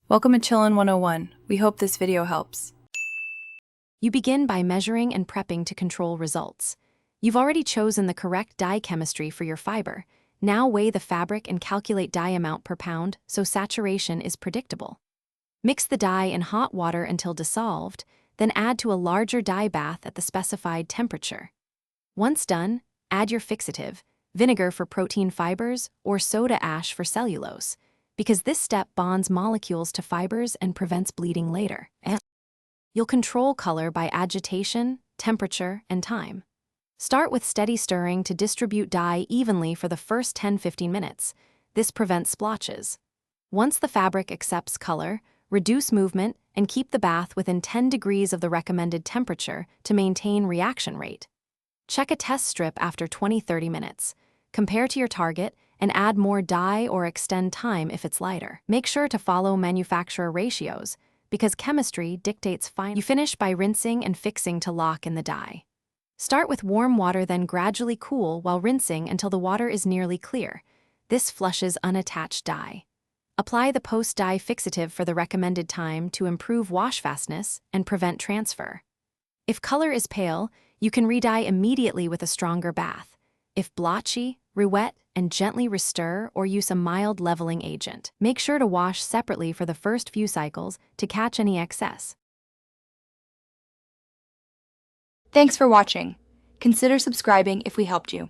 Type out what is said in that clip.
Welcome to Chillin' 101. We hope this video helps. You begin by measuring and prepping to control results. You've already chosen the correct dye chemistry for your fiber. Now weigh the fabric and calculate dye amount per pound so saturation is predictable. Mix the dye in hot water until dissolved, then add to a larger dye bath at the specified temperature. Once done, add your fixative, vinegar for protein fibers or soda ash for cellulose, because this step bonds molecules to fibers and prevents bleeding later. You'll control color by agitation, temperature, and time. Start with steady stirring to distribute dye evenly for the first 10-15 minutes. This prevents splotches. Once the fabric accepts color, reduce movement and keep the bath within 10 degrees of the recommended temperature to maintain reaction rate. Check a test strip after 20-30 minutes. Compare to your target and add more dye or extend time if it's lighter. Make sure to follow manufacturer ratios, because chemistry dictates fine. You finish by rinsing and fixing to lock in the dye. Start with warm water, then gradually cool while rinsing until the water is nearly clear. This flushes unattached dye. Apply the post-dye fixative for the recommended time to improve wash fastness and prevent transfer. If color is pale, you can re-dye immediately with a stronger bath. If blotchy, re-wet and gently restir or use a mild leveling agent. Make sure to wash separately for the first few cycles to catch any excess. Thanks for watching. Consider subscribing if we helped you.